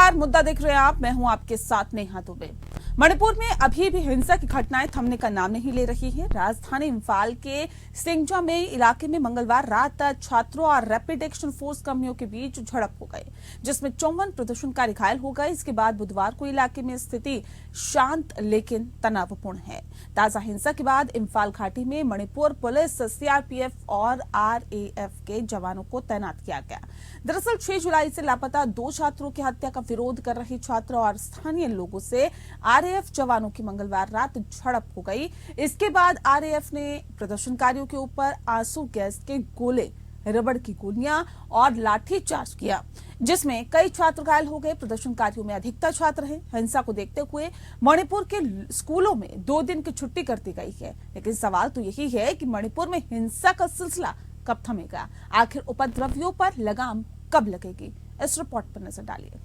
नमस्कार, मुद्दा देख रहे हैं आप। मैं हूं आपके साथ नेहा दुबे। मणिपुर में अभी भी हिंसा की घटनाएं थमने का नाम नहीं ले रही है। राजधानी इम्फाल के सिंगजा में इलाके में मंगलवार रात छात्रों और रैपिड एक्शन फोर्स कर्मियों के बीच झड़प हो गई, जिसमें 54 प्रदर्शनकारी घायल हो गए। इसके बाद बुधवार को इलाके में स्थिति शांत लेकिन तनावपूर्ण है। ताजा हिंसा के बाद इम्फाल घाटी में मणिपुर पुलिस, सीआरपीएफ और आरएएफ के जवानों को तैनात किया गया। दरअसल 6 जुलाई से लापता 2 छात्रों की हत्या का विरोध कर रही छात्र और स्थानीय लोगों से आरएएफ जवानों की मंगलवार रात झड़प हो गई। इसके बाद आरएएफ ने प्रदर्शनकारियों के ऊपर आंसू गैस के गोले, रबड़ की गोलियां और लाठी चार्ज किया, जिसमें कई छात्र घायल हो गए। प्रदर्शनकारियों में अधिकतर छात्र हैं। हिंसा को देखते हुए मणिपुर के स्कूलों में 2 दिन की छुट्टी कर दी गई है। लेकिन सवाल तो यही है कि मणिपुर में हिंसा का सिलसिला कब थमेगा? आखिर उपद्रवियों पर लगाम कब लगेगी? इस रिपोर्ट पर नजर डालिए।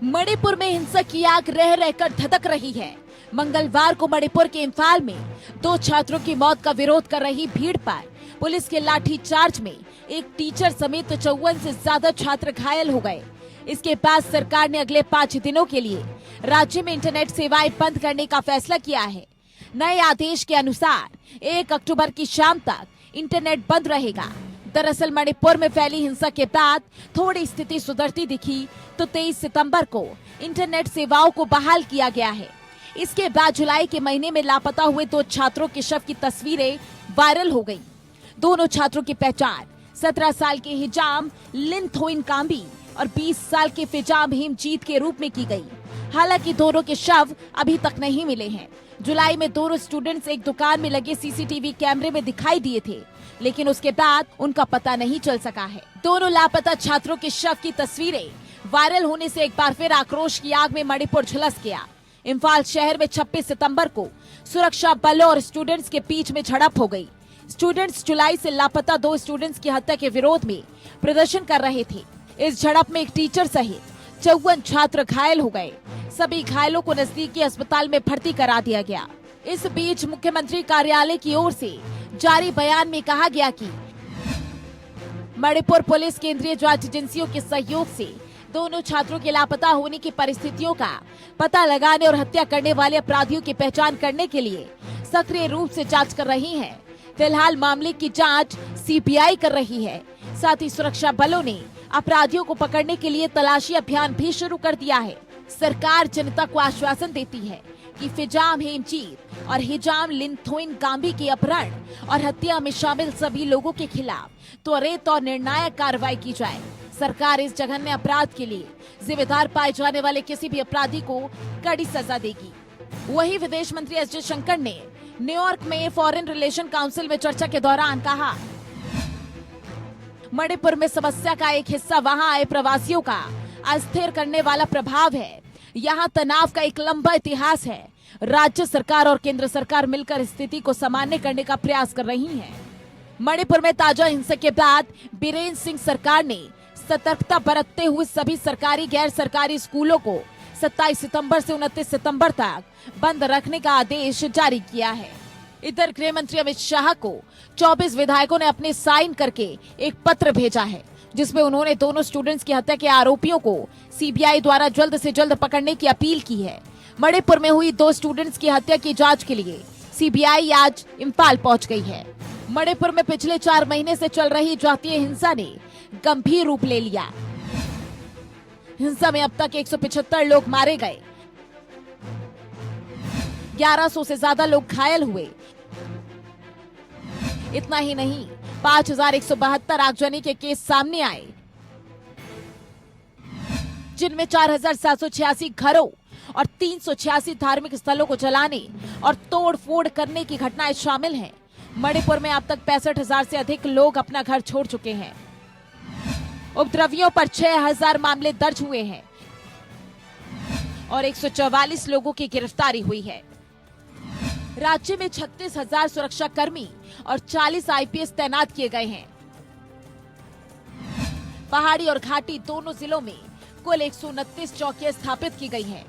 मणिपुर में हिंसा की आग रह रहकर धधक रही है। मंगलवार को मणिपुर के इम्फाल में 2 छात्रों की मौत का विरोध कर रही भीड़ पर पुलिस के लाठी चार्ज में एक टीचर समेत 54 से ज्यादा छात्र घायल हो गए। इसके बाद सरकार ने अगले 5 दिनों के लिए राज्य में इंटरनेट सेवाएं बंद करने का फैसला किया है। नए आदेश के अनुसार 1 अक्टूबर की शाम तक इंटरनेट बंद रहेगा। दरअसल मणिपुर में फैली हिंसा के बाद थोड़ी स्थिति सुधरती दिखी तो 23 सितंबर को इंटरनेट सेवाओं को बहाल किया गया है। इसके बाद जुलाई के महीने में लापता हुए 2 छात्रों के शव की तस्वीरें वायरल हो गयी। दोनों छात्रों की पहचान 17 साल के हिजाम लिनथोइन काम्बी और 20 साल के फिजाम हेमजीत के रूप में की गई। हालांकि दोनों के शव अभी तक नहीं मिले हैं। जुलाई में दोनों स्टूडेंट्स एक दुकान में लगे सीसीटीवी कैमरे में दिखाई दिए थे, लेकिन उसके बाद उनका पता नहीं चल सका है। दोनों लापता छात्रों के शव की तस्वीरें वायरल होने से एक बार फिर आक्रोश की आग में मणिपुर झुलस गया। इम्फाल शहर में 26 सितंबर को सुरक्षा बलों और स्टूडेंट्स के बीच में झड़प हो गई। स्टूडेंट्स जुलाई से लापता 2 स्टूडेंट्स की हत्या के विरोध में प्रदर्शन कर रहे थे। इस झड़प में एक टीचर सहित 54 छात्र घायल हो गए। सभी घायलों को नजदीकी अस्पताल में भर्ती करा दिया गया। इस बीच मुख्यमंत्री कार्यालय की ओर से जारी बयान में कहा गया कि मणिपुर पुलिस केंद्रीय जांच एजेंसियों के सहयोग से दोनों छात्रों के लापता होने की परिस्थितियों का पता लगाने और हत्या करने वाले अपराधियों की पहचान करने के लिए सक्रिय रूप से जांच कर रही है। फिलहाल मामले की जांच सीबीआई कर रही है। साथ ही सुरक्षा बलों ने अपराधियों को पकड़ने के लिए तलाशी अभियान भी शुरू कर दिया है। सरकार जनता को आश्वासन देती है कि फिजाम हेमजीत और हिजाम लिनथोइन काम्बी के अपहरण और हत्या में शामिल सभी लोगों के खिलाफ त्वरित और निर्णायक कार्रवाई की जाए। सरकार इस जघन्य अपराध के लिए जिम्मेदार पाए जाने वाले किसी भी अपराधी को कड़ी सजा देगी। वहीं विदेश मंत्री एस जयशंकर ने न्यूयॉर्क में फॉरेन रिलेशन काउंसिल में चर्चा के दौरान कहा, मणिपुर में समस्या का एक हिस्सा वहां आए प्रवासियों का अस्थिर करने वाला प्रभाव है। यहाँ तनाव का एक लंबा इतिहास है। राज्य सरकार और केंद्र सरकार मिलकर स्थिति को सामान्य करने का प्रयास कर रही हैं। मणिपुर में ताजा हिंसा के बाद बीरेन सिंह सरकार ने सतर्कता बरतते हुए सभी सरकारी गैर सरकारी स्कूलों को 27 सितंबर से 29 सितंबर तक बंद रखने का आदेश जारी किया है। इधर गृह मंत्री अमित शाह को 24 विधायकों ने अपने साइन करके एक पत्र भेजा है, जिसमें उन्होंने दोनों स्टूडेंट्स की हत्या के आरोपियों को सीबीआई द्वारा जल्द से जल्द पकड़ने की अपील की है। मणिपुर में हुई 2 स्टूडेंट्स की हत्या की जांच के लिए सीबीआई आज इम्फाल पहुंच गई है। मणिपुर में पिछले 4 महीने से चल रही जातीय हिंसा ने गंभीर रूप ले लिया। हिंसा में अब तक 175 लोग मारे गए, 1100 से ज्यादा लोग घायल हुए। इतना ही नहीं, 5172 आगजनी के केस सामने आए, जिनमें 4786 घरों और 386 धार्मिक स्थलों को जलाने और तोड़ फोड़ करने की घटनाएं शामिल हैं। मणिपुर में अब तक 65,000 से अधिक लोग अपना घर छोड़ चुके हैं। उपद्रवियों पर 6000 मामले दर्ज हुए हैं और 144 लोगों की गिरफ्तारी हुई है। राज्य में 36,000 सुरक्षा कर्मी और 40 आईपीएस तैनात किए गए हैं। पहाड़ी और घाटी दोनों जिलों में कुल 129 चौकियां स्थापित की गई हैं।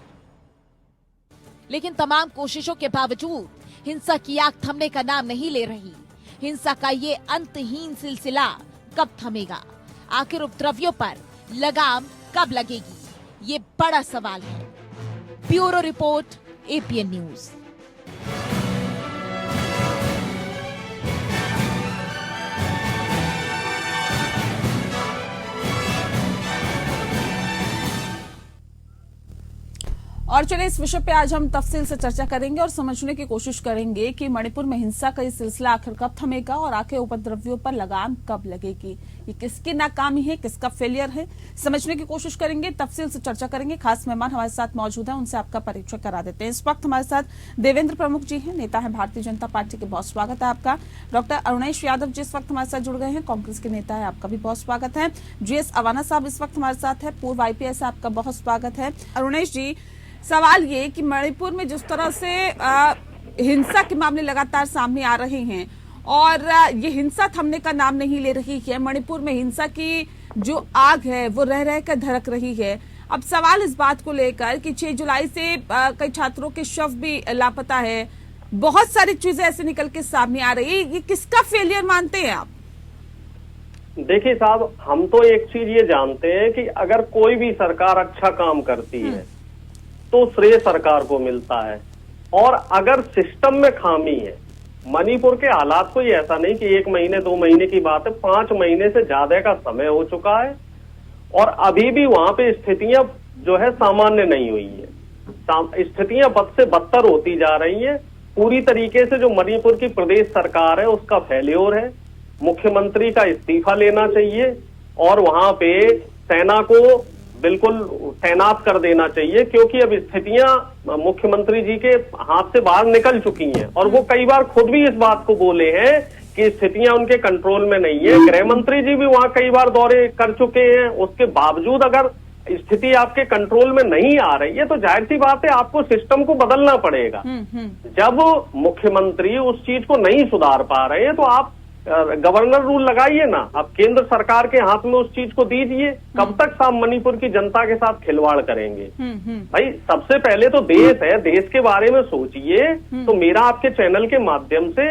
लेकिन तमाम कोशिशों के बावजूद हिंसा की आग थमने का नाम नहीं ले रही। हिंसा का ये अंतहीन सिलसिला कब थमेगा? आखिर उपद्रवियों पर लगाम कब लगेगी? ये बड़ा सवाल है। Bureau report, APN news. और चलिए इस विषय पे आज हम तफसील से चर्चा करेंगे और समझने की कोशिश करेंगे कि मणिपुर में हिंसा का ये सिलसिला आखिर कब थमेगा और आखिर उपद्रवियों पर लगाम कब लगेगी। ये किसकी नाकामी है, किसका फेलियर है, समझने की कोशिश करेंगे, तफसील से चर्चा करेंगे। खास मेहमान हमारे साथ मौजूद हैं, उनसे आपका परिचय करा देते हैं। इस वक्त हमारे साथ देवेंद्र प्रमुख जी हैं, नेता है भारतीय जनता पार्टी के, बहुत स्वागत है आपका। डॉक्टर अरुणेश यादव जी इस वक्त हमारे साथ जुड़ गए हैं, कांग्रेस के नेता है, आपका भी बहुत स्वागत है। GS अवाना साहब इस वक्त हमारे साथ है, पूर्व IPS, आपका बहुत स्वागत है। अरुणेश जी, सवाल ये कि मणिपुर में जिस तरह से हिंसा के मामले लगातार सामने आ रहे हैं और ये हिंसा थमने का नाम नहीं ले रही है, मणिपुर में हिंसा की जो आग है वो रह रह कर धड़क रही है। अब सवाल इस बात को लेकर कि 6 जुलाई से कई छात्रों के शव भी लापता है, बहुत सारी चीजें ऐसे निकल के सामने आ रही है। ये किसका फेलियर मानते हैं आप? देखिए साहब, हम तो एक चीज ये जानते हैं कि अगर कोई भी सरकार अच्छा काम करती है तो श्रेय सरकार को मिलता है, और अगर सिस्टम में खामी है, मणिपुर के हालात कोई ऐसा नहीं कि 1 महीने 2 महीने की बात है, 5 महीने से ज्यादा का समय हो चुका है और अभी भी वहां पे स्थितियां जो है सामान्य नहीं हुई है। स्थितियां बद से बदतर होती जा रही हैं। पूरी तरीके से जो मणिपुर की प्रदेश सरकार है उसका फेल्योर है। मुख्यमंत्री का इस्तीफा लेना चाहिए और वहां पे सेना को बिल्कुल तैनात कर देना चाहिए, क्योंकि अब स्थितियां मुख्यमंत्री जी के हाथ से बाहर निकल चुकी हैं और वो कई बार खुद भी इस बात को बोले हैं कि स्थितियां उनके कंट्रोल में नहीं है। गृह मंत्री जी भी वहां कई बार दौरे कर चुके हैं। उसके बावजूद अगर स्थिति आपके कंट्रोल में नहीं आ रही है तो जाहिर सी बात है आपको सिस्टम को बदलना पड़ेगा। जब मुख्यमंत्री उस चीज को नहीं सुधार पा रहे हैं तो आप गवर्नर रूल लगाइए ना, आप केंद्र सरकार के हाथ में उस चीज को दीजिए। कब तक साहब मणिपुर की जनता के साथ खिलवाड़ करेंगे? भाई सबसे पहले तो देश है, देश के बारे में सोचिए। तो मेरा आपके चैनल के माध्यम से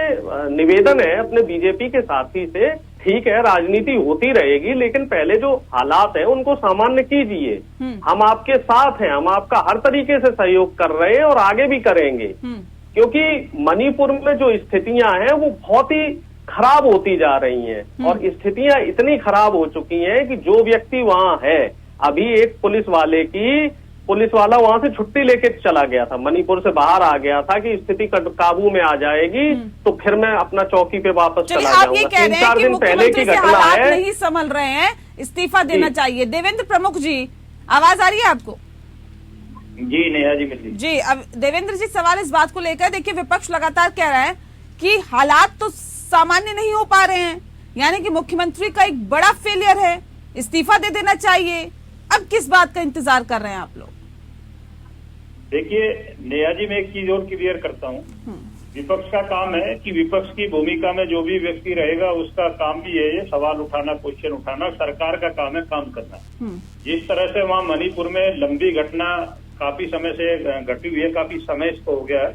निवेदन है अपने बीजेपी के साथी से, ठीक है राजनीति होती रहेगी लेकिन पहले जो हालात है उनको सामान्य कीजिए। हम आपके साथ हैं, हम आपका हर तरीके से सहयोग कर रहे हैं और आगे भी करेंगे, क्योंकि मणिपुर में जो स्थितियां हैं वो बहुत ही खराब होती जा रही हैं और स्थितियां इतनी खराब हो चुकी हैं कि जो व्यक्ति वहां है, अभी एक पुलिस वाला वहां से छुट्टी लेके चला गया था, मणिपुर से बाहर आ गया था कि स्थिति काबू में आ जाएगी तो फिर मैं अपना चौकी पे वापस चला जाऊंगा। 3-4 दिन पहले की घटना है। नहीं संभल रहे हैं, इस्तीफा देना चाहिए। देवेंद्र प्रमुख जी, आवाज आ रही है आपको? जी नेहा जी मिली जी। अब देवेंद्र जी, सवाल इस बात को लेकर, देखिए विपक्ष लगातार कह रहा है कि हालात तो सामान्य नहीं हो पा रहे हैं, यानी कि मुख्यमंत्री का एक बड़ा फेलियर है, इस्तीफा दे देना चाहिए। अब किस बात का इंतजार कर रहे हैं आप लोग? देखिए नेहा जी, मैं एक चीज और क्लियर करता हूँ। विपक्ष का काम है कि विपक्ष की भूमिका में जो भी व्यक्ति रहेगा उसका काम भी है ये सवाल उठाना, क्वेश्चन उठाना। सरकार का काम है काम करना। जिस तरह से वहाँ मणिपुर में लंबी घटना काफी समय से घटी हुई है, काफी समय इसको हो गया है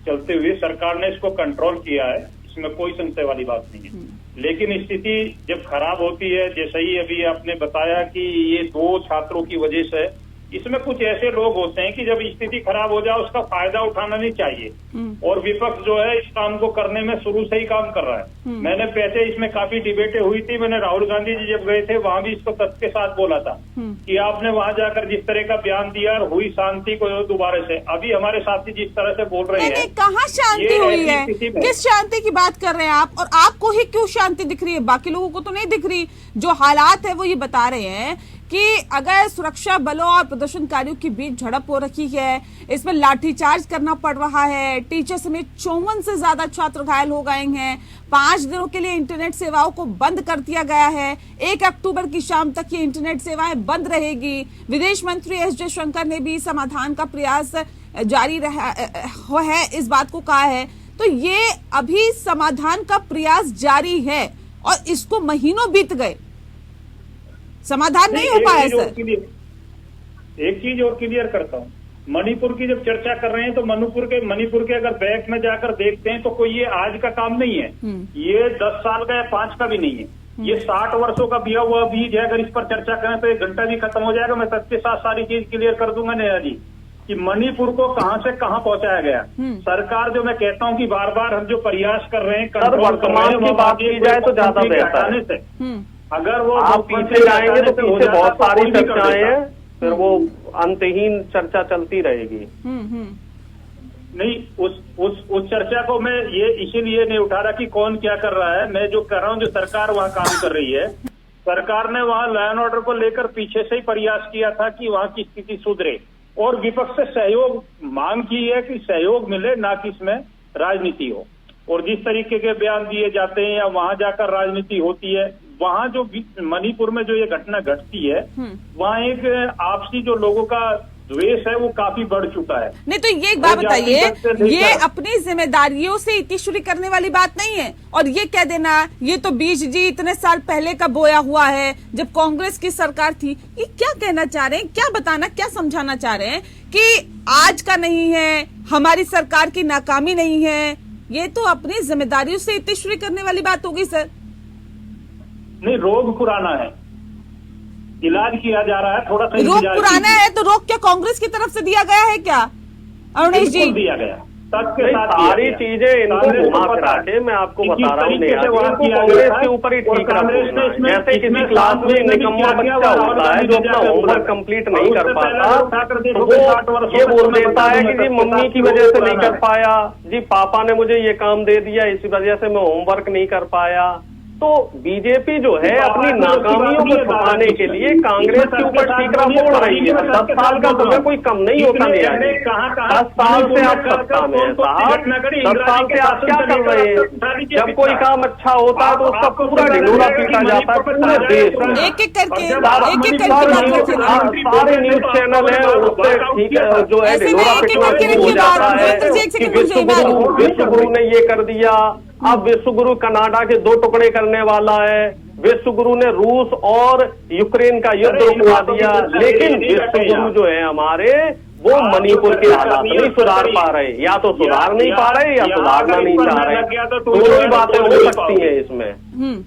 चलते हुए, सरकार ने इसको कंट्रोल किया है, इसमें कोई संशय वाली बात नहीं है। लेकिन स्थिति जब खराब होती है, जैसे ही अभी आपने बताया कि ये 2 छात्रों की वजह से, इसमें कुछ ऐसे लोग होते हैं कि जब स्थिति खराब हो जाए उसका फायदा उठाना नहीं चाहिए और विपक्ष जो है इस काम को करने में शुरू से ही काम कर रहा है। मैंने पहले इसमें काफी डिबेटें हुई थी, मैंने राहुल गांधी जी जब गए थे वहां भी इसको तथ्य के साथ बोला था कि आपने वहां जाकर जिस तरह का बयान दिया और हुई शांति को दोबारा से, अभी हमारे साथी जिस तरह से बोल रहे हैं, कहाँ शांति हुई है? किस शांति की बात कर रहे हैं आप? और आपको ही क्यों शांति दिख रही है, बाकी लोगों को तो नहीं दिख रही? जो हालात है वो ये बता रहे हैं कि अगर सुरक्षा बलों और प्रदर्शनकारियों के बीच झड़प हो रखी है, इसमें लाठीचार्ज करना पड़ रहा है, टीचर समेत 54 से ज्यादा छात्र घायल हो गए हैं, 5 दिनों के लिए इंटरनेट सेवाओं को बंद कर दिया गया है, 1 अक्टूबर की शाम तक ये इंटरनेट सेवाएं बंद रहेगी। विदेश मंत्री एस जयशंकर ने भी समाधान का प्रयास जारी है, इस बात को कहा है। तो ये अभी समाधान का प्रयास जारी है और इसको महीनों बीत गए, समाधान नहीं हो पाया। सर एक चीज और क्लियर करता हूँ, मणिपुर की जब चर्चा कर रहे हैं तो मणिपुर के अगर बैक में जाकर देखते हैं तो कोई ये आज का काम नहीं है, ये 10 साल का या 5 का भी नहीं है, ये 60 वर्षों का बिया हुआ बीज है। अगर इस पर चर्चा करें तो 1 घंटा भी खत्म हो जाएगा। मैं सबके साथ सारी चीज क्लियर कर दूंगा नेहा जी कि मणिपुर को कहां से कहां पहुंचाया गया। सरकार जो मैं कहता हूं कि बार बार हम जो प्रयास कर रहे हैं सर, वर्तमान की बात की जाए तो ज्यादा बेहतर है। अगर वो आप पीछे जाएंगे तो पीछे बहुत सारी चर्चाएं हैं, फिर वो अंतहीन चर्चा चलती रहेगी। नहीं, उस चर्चा को मैं ये इसीलिए नहीं उठा रहा कि कौन क्या कर रहा है। मैं जो कर रहा हूँ, जो सरकार वहाँ काम कर रही है, सरकार ने वहाँ लॉ एंड ऑर्डर को लेकर पीछे से ही प्रयास किया था कि वहाँ की स्थिति सुधरे और विपक्ष से सहयोग मांग की है कि सहयोग मिले, ना कि इसमें राजनीति हो। और जिस तरीके के बयान दिए जाते हैं या वहाँ जाकर राजनीति होती है, वहाँ जो मणिपुर में जो ये घटना घटती है, वहाँ एक आपसी जो लोगों का द्वेष है वो काफी बढ़ चुका है। नहीं तो ये एक बात बताइए, ये अपनी जिम्मेदारियों से इतिश्री करने वाली बात नहीं है। और ये कह देना ये तो बीज जी इतने साल पहले का बोया हुआ है, जब कांग्रेस की सरकार थी। ये क्या कहना चाह रहे हैं, क्या बताना, क्या समझाना चाह रहे हैं कि आज का नहीं है, हमारी सरकार की नाकामी नहीं है? ये तो अपनी जिम्मेदारियों से इतिश्री करने वाली बात होगी सर। नहीं, रोग पुराना है, इलाज किया जा रहा है, थोड़ा सा रोग पुराना है तो रोग क्या कांग्रेस की तरफ से दिया गया है क्या अरुणेश जी? दिया गया, सबके साथ सारी चीजें इनको घुमा फिरा के मैं आपको बता रहा हूँ, कांग्रेस के ऊपर ही ठीक रखना। जैसे किसी क्लास में निकम्मा बच्चा होता है जो अपना होमवर्क कंप्लीट नहीं कर पाता, तो वो ये बोल देता है कि जी मम्मी की वजह से नहीं कर पाया, जी पापा ने मुझे ये काम दे दिया इसी वजह से मैं होमवर्क नहीं कर पाया। तो बीजेपी जो है अपनी नाकामियों को छुपाने के लिए कांग्रेस के ऊपर ठीकरा फोड़ रही है। 10 साल का समय कोई कम नहीं होता नहीं है। 10 साल से आप सत्ता में है साहब, 10 साल से आप क्या कर रहे हैं? जब कोई काम अच्छा होता है तो उसका पूरा ढिंढोरा पीटा जाता है पूरे देश में, एक एक करके सारे न्यूज चैनल है उससे ठीक है जो है ढिंढोरा पीटना शुरू हो जाता है कि विश्व गुरु ने ये कर दिया। अब विश्व गुरु कनाडा के 2 टुकड़े करने वाला है, विश्व गुरु ने रूस और यूक्रेन का युद्ध रुकवा दिया, लेकिन विश्व गुरु जो है हमारे वो मणिपुर के हालात नहीं सुधार पा रहे, या तो सुधार नहीं पा रहे या सुधारना नहीं चाह रहे। दोनों ही बातें हो सकती हैं इसमें।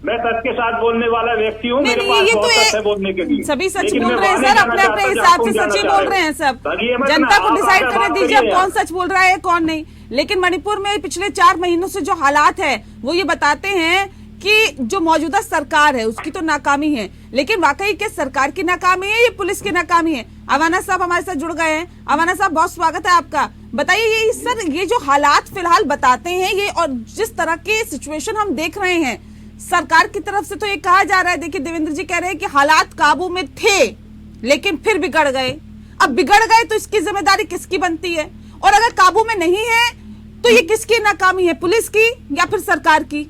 मैं सच के साथ बोलने वाला व्यक्ति हूँ, मेरे पास बहुत सच है बोलने के लिए। सभी सच बोल रहे हैं सर, अपने अपने हिसाब से सच ही बोल रहे हैं सब। जनता को डिसाइड करने दीजिए अब कौन सच बोल रहा है कौन नहीं। लेकिन मणिपुर में पिछले 4 महीनों से जो हालात है वो ये बताते हैं कि जो मौजूदा सरकार है उसकी तो नाकामी है, लेकिन वाकई के सरकार की नाकामी है ये पुलिस की नाकामी है? अवाना साहब हमारे साथ जुड़ गए हैं। अवाना साहब बहुत स्वागत है आपका। बताइए ये सर, ये जो हालात फिलहाल बताते हैं ये, और जिस तरह के सिचुएशन हम देख रहे हैं सरकार की तरफ से तो ये कहा जा रहा है, देखिए देवेंद्र जी कह रहे हैं कि हालात काबू में थे लेकिन फिर बिगड़ गए। अब बिगड़ गए तो इसकी जिम्मेदारी किसकी बनती है? और अगर काबू में नहीं है तो ये किसकी नाकामी है, पुलिस की या फिर सरकार की?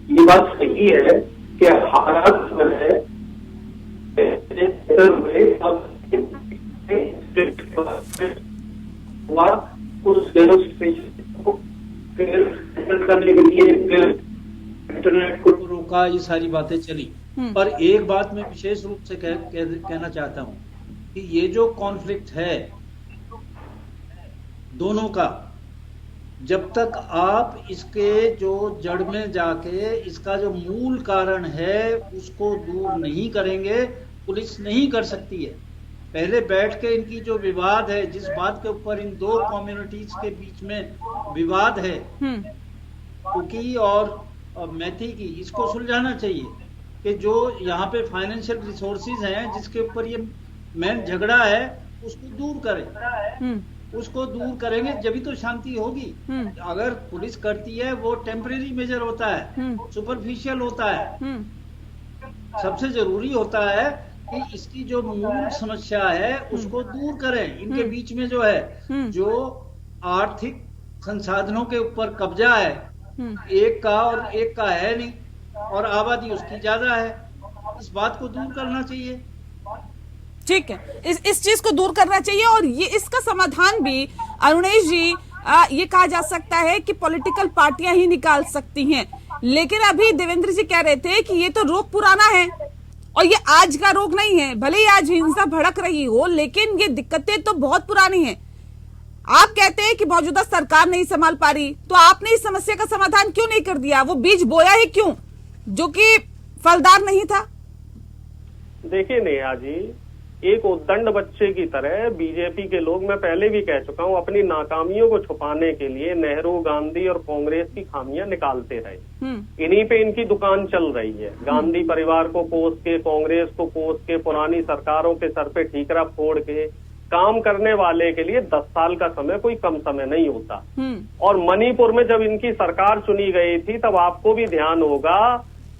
ये बात सही है कि हालात जो है उस करने के लिए इंटरनेट को रोका, ये सारी बातें चली। पर एक बात मैं विशेष रूप से कहना चाहता हूं कि ये जो कॉन्फ्लिक्ट है दोनों का, जब तक आप इसके जो जड़ में जाके इसका जो मूल कारण है उसको दूर नहीं करेंगे, पुलिस नहीं कर सकती है। पहले बैठ के इनकी जो विवाद है, जिस बात के ऊपर इन 2 कम्युनिटीज के बीच में विवाद है, कुकी और मैथी की, इसको सुलझाना चाहिए कि जो यहाँ पे फाइनेंशियल रिसोर्सेज हैं जिसके ऊपर ये मेन झगड़ा है उसको दूर करें। उसको दूर करेंगे जब तो शांति होगी। अगर पुलिस करती है वो टेम्परेरी मेजर होता है, सुपरफिशियल होता है। सबसे जरूरी होता है कि इसकी जो मूल समस्या है उसको दूर करें। इनके बीच में जो है जो आर्थिक संसाधनों के ऊपर कब्जा है, एक का और एक का है नहीं, और आबादी उसकी ज्यादा है, इस बात को दूर करना चाहिए। ठीक है, इस चीज को दूर करना चाहिए। और ये इसका समाधान भी अरुणेश जी ये कहा जा सकता है कि पॉलिटिकल पार्टियां ही निकाल सकती हैं, लेकिन अभी देवेंद्र जी कह रहे थे कि ये तो रोग पुराना है और ये आज का रोग नहीं है। भले ही आज हिंसा भड़क रही हो, लेकिन ये दिक्कतें तो बहुत पुरानी हैं। आप कहते हैं कि मौजूदा सरकार नहीं संभाल पा रही, तो आपने इस समस्या का समाधान क्यों नहीं कर दिया? वो बीज बोया ही क्यों जो कि फलदार नहीं था? देखिए नेहा जी, एक उद्दंड बच्चे की तरह बीजेपी के लोग, मैं पहले भी कह चुका हूं, अपनी नाकामियों को छुपाने के लिए नेहरू, गांधी और कांग्रेस की खामियां निकालते रहे। इन्हीं पे इनकी दुकान चल रही है। गांधी परिवार को कोस के, कांग्रेस को कोस के, पुरानी सरकारों के सर पे ठीकरा फोड़ के काम करने वाले के लिए 10 साल का समय कोई कम समय नहीं होता। और मणिपुर में जब इनकी सरकार चुनी गई थी, तब आपको भी ध्यान होगा,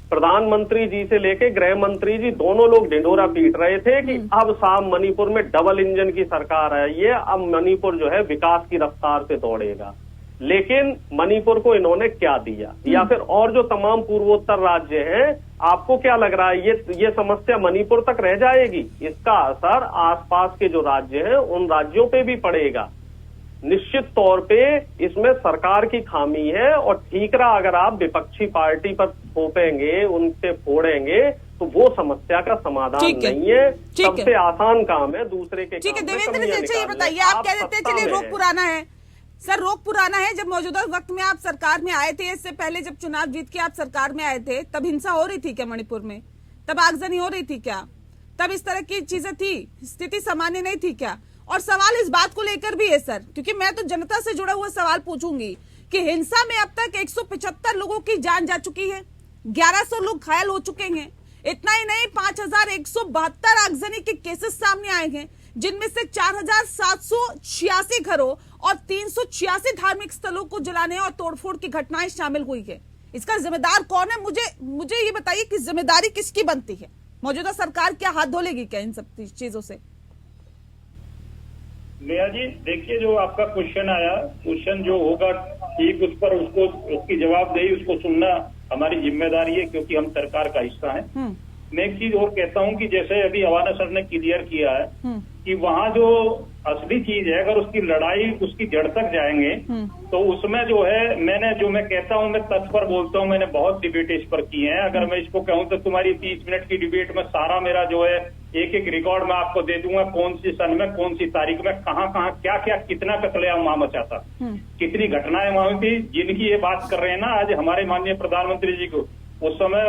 प्रधानमंत्री जी से लेके गृह मंत्री जी दोनों लोग ढिंढोरा पीट रहे थे कि अब साहब मणिपुर में डबल इंजन की सरकार है, ये अब मणिपुर जो है विकास की रफ्तार से दौड़ेगा। लेकिन मणिपुर को इन्होंने क्या दिया? या फिर और जो तमाम पूर्वोत्तर राज्य हैं, आपको क्या लग रहा है ये समस्या मणिपुर तक रह जाएगी? इसका असर आसपास के जो राज्य हैं उन राज्यों पे भी पड़ेगा। निश्चित तौर पे इसमें सरकार की खामी है, और ठीकरा अगर आप विपक्षी पार्टी पर थोपेंगे, उनसे फोड़ेंगे, तो वो समस्या का समाधान नहीं है। सबसे आसान काम है दूसरे के। ठीक है देवेंद्र जी, अच्छा ये बताइए, आप कह देते हैं चलिए रोग पुराना है। सर रोग पुराना है, जब मौजूदा वक्त में आप सरकार में आए थे, इससे पहले जब चुनाव जीत के आप सरकार में आए थे, तब हिंसा हो रही थी क्या मणिपुर में? तब आगजनी हो रही थी क्या? तब इस तरह की चीजें थी? स्थिति सामान्य नहीं थी क्या? और सवाल इस बात को लेकर भी है सर, क्योंकि मैं तो जनता से जुड़ा हुआ सवाल पूछूंगी कि हिंसा में अब तक 175 लोगों की जान जा चुकी है, 1100 लोग घायल हो चुके हैं। इतना ही नहीं, 5172 आगजनी के केसेस सामने आए हैं, जिनमें से 4786 घरों और 386 धार्मिक स्थलों को जलाने और तोड़फोड़ की घटनाएं शामिल हुई है। इसका जिम्मेदार कौन है? मुझे ये बताइए कि जिम्मेदारी किसकी बनती है? मौजूदा सरकार क्या हाथ धो लेगी क्या इन सब चीजों से? नेहा जी देखिए, जो आपका क्वेश्चन आया, क्वेश्चन जो होगा ठीक, उस पर उसकी जवाबदेही उसको सुनना हमारी जिम्मेदारी है, क्योंकि हम सरकार का हिस्सा है। मैं एक चीज और कहता हूं कि जैसे अभी अवाना सर ने क्लियर किया है कि वहाँ जो असली चीज है, अगर उसकी लड़ाई उसकी जड़ तक जाएंगे तो उसमें जो है, मैं कहता हूँ, मैं तथ्य पर बोलता हूँ, मैंने बहुत डिबेट इस पर की है। अगर मैं इसको कहूँ तो तुम्हारी 30 मिनट की डिबेट में सारा मेरा जो है एक एक रिकॉर्ड मैं आपको दे दूंगा, कौन सी सन में, कौन सी तारीख में, कहाँ क्या क्या कितना कत्लेआम वहां मचा था, कितनी घटनाएं वहां थी। जिनकी ये बात कर रहे हैं ना आज हमारे माननीय प्रधानमंत्री जी को, उस समय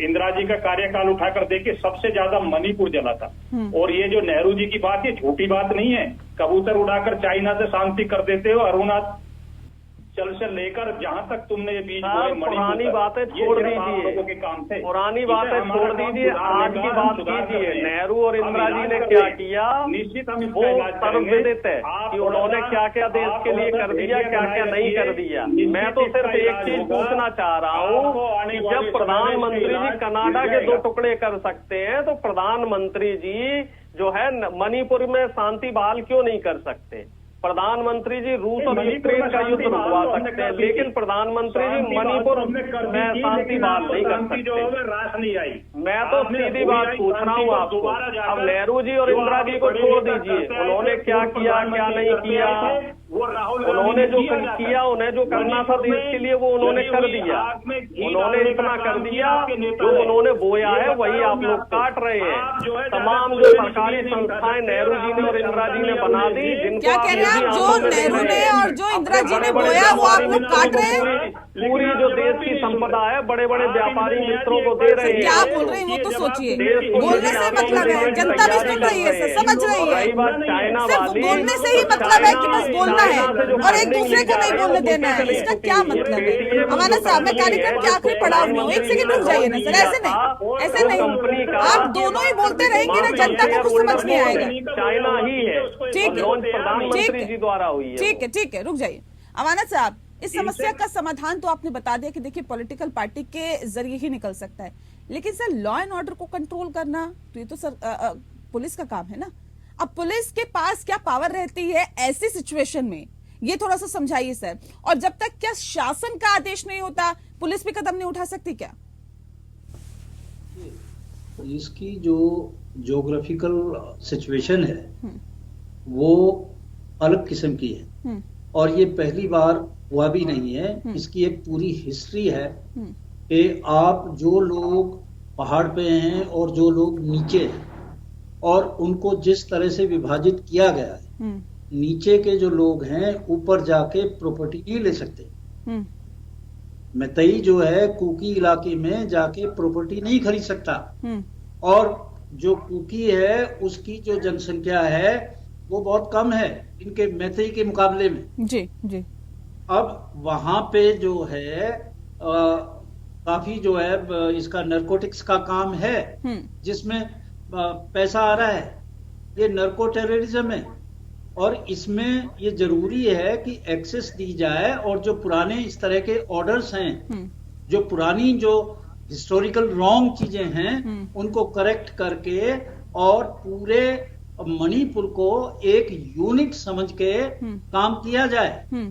इंदिरा जी का कार्यकाल उठाकर देखिए, सबसे ज्यादा मणिपुर जला था। और ये जो नेहरू जी की बात, ये झूठी बात नहीं है। कबूतर उड़ाकर चाइना से शांति कर देते हो, अरुणाचल से लेकर जहां तक तुमने ये बीच पुरानी बातें छोड़ दीजिए, पुरानी बातें छोड़ दीजिए, आज की बात कीजिए। नेहरू और इंदिरा जी ने क्या किया, निश्चित हम वो सर्वविदित है कि उन्होंने क्या क्या देश के लिए कर दिया, क्या क्या नहीं कर दिया। मैं तो सिर्फ एक चीज पूछना चाह रहा हूँ कि जब प्रधानमंत्री जी कनाडा के 2 टुकड़े कर सकते हैं, तो प्रधानमंत्री जी जो है मणिपुर में शांति बहाल क्यों नहीं कर सकते? प्रधानमंत्री जी रूस और यूक्रेन का युद्ध रुकवा सकते हैं, लेकिन प्रधानमंत्री जी मणिपुर में शांति बहाल नहीं कर सकते। रास नहीं आई। मैं तो सीधी बात पूछ रहा हूँ आपको। अब नेहरू जी और इंदिरा जी को छोड़ दीजिए, उन्होंने क्या किया क्या नहीं किया, उन्होंने जो किया, उन्हें जो करना था देश के लिए वो उन्होंने कर दिया। उन्होंने इतना कर दिया, जो उन्होंने बोया है वही आप लोग काट रहे हैं। तमाम जो सरकारी संस्थाएं नेहरू जी ने और इंदिरा जी ने बना दी, जिनको जो नेहरू ने और जो इंदिरा जी ने बोया वो आप लोग काट रहे हैं। पूरी जो देश की संपदा है बड़े बड़े व्यापारी मित्रों को दे रहे हैं। क्या बोल रहे हैं वो तो सोचिए, बोलने से मतलब है, जनता भी सुन रही है, समझ रही है। सिर्फ बोलने से ही मतलब है कि बस बोलना है और एक दूसरे को नहीं बोलने देना है, इसका क्या मतलब है? हमारा साहब, मैं कार्यक्रम के आखिरी पड़ाव में हूँ, 1 सेकंड रुक जाइए ना सर। ऐसे नहीं, आप दोनों ही बोलते रहेंगे ना, जनता को कुछ समझ नहीं आएगा। चाइना ही है, ठीक प्रधानमंत्री जी द्वारा हुई है। ठीक है, रुक जाइए। अमानत साहब, इस समस्या का समाधान तो आपने बता दिया कि देखिए पॉलिटिकल पार्टी के जरिए ही निकल सकता है, लेकिन सर लॉ एंड ऑर्डर को कंट्रोल करना तो ये तो सर पुलिस का काम है ना। अब पुलिस के पास क्या पावर रहती है ऐसी सिचुएशन में, ये थोड़ा सा समझाइए सर। और जब तक क्या शासन का आदेश नहीं होता, पुलिस भी कदम नहीं उठा सकती क्या? पुलिस की जो ज्योग्राफिकल सिचुएशन है वो अलग किस्म की है, और ये पहली बार हुआ भी नहीं है, इसकी एक पूरी हिस्ट्री है कि आप जो लोग पहाड़ पे हैं और जो लोग नीचे हैं, और उनको जिस तरह से विभाजित किया गया है, नीचे के जो लोग हैं ऊपर जाके प्रॉपर्टी नहीं ले सकते। मैतई जो है कुकी इलाके में जाके प्रॉपर्टी नहीं खरीद सकता, और जो कुकी है उसकी जो जनसंख्या है वो बहुत कम है इनके मैतई के मुकाबले में। जी जी। अब वहां पे जो है काफी जो है इसका नारकोटिक्स का काम है, जिसमें पैसा आ रहा है, ये नार्को टेररिज्म है, और इसमें ये जरूरी है कि एक्सेस दी जाए, और जो पुराने इस तरह के ऑर्डर्स हैं, जो पुरानी जो हिस्टोरिकल रॉन्ग चीजें हैं, उनको करेक्ट करके और पूरे मणिपुर को एक यूनिट समझ के काम किया जाए।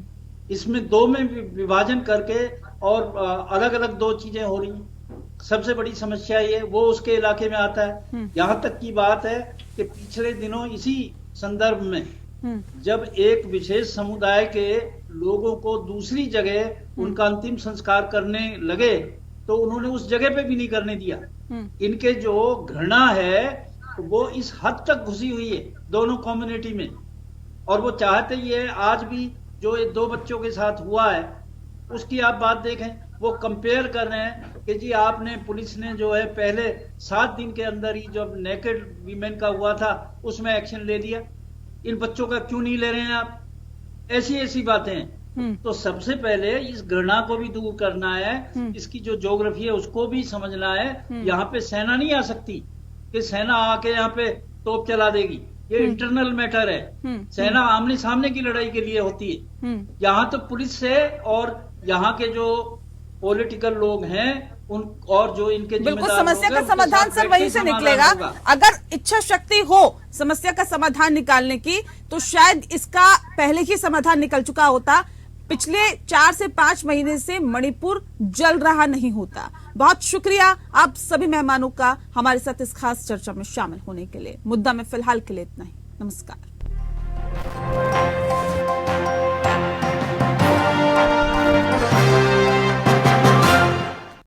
इसमें दो में विभाजन करके और अलग अलग दो चीजें हो रही हैं। सबसे बड़ी समस्या ये वो उसके इलाके में आता है। यहां तक की बात है कि पिछले दिनों इसी संदर्भ में जब एक विशेष समुदाय के लोगों को दूसरी जगह उनका अंतिम संस्कार करने लगे तो उन्होंने उस जगह पे भी नहीं करने दिया। इनके जो घृणा है वो इस हद तक घुसी हुई है दोनों कम्युनिटी में, और वो चाहते ही है। आज भी जो ये दो बच्चों के साथ हुआ है उसकी आप बात देखें, वो कंपेयर कर रहे हैं कि जी आपने पुलिस ने जो है पहले 7 दिन के अंदर ही जब नेकेड वीमेन का हुआ था उसमें एक्शन ले लिया, इन बच्चों का क्यों नहीं ले रहे हैं आप? ऐसी ऐसी बातें हैं। तो सबसे पहले इस घृणा को भी दूर करना है, इसकी जो ज्योग्राफी है उसको भी समझना है। यहाँ पे सेना नहीं आ सकती कि सेना आके यहाँ पे तोप चला देगी, ये इंटरनल मैटर है। सेना आमने सामने की लड़ाई के लिए होती है। यहाँ तो पुलिस से और यहाँ के जो पॉलिटिकल लोग हैं उन और जो इनके बिल्कुल समस्या का समाधान सर वहीं से निकलेगा। अगर इच्छा शक्ति हो समस्या का समाधान निकालने की तो शायद इसका पहले ही समाधान निकल चुका होता। पिछले 4 से 5 महीने से मणिपुर जल रहा नहीं होता। बहुत शुक्रिया आप सभी मेहमानों का हमारे साथ इस खास चर्चा में शामिल होने के लिए। मुद्दा में फिलहाल के लिए इतना ही। नमस्कार।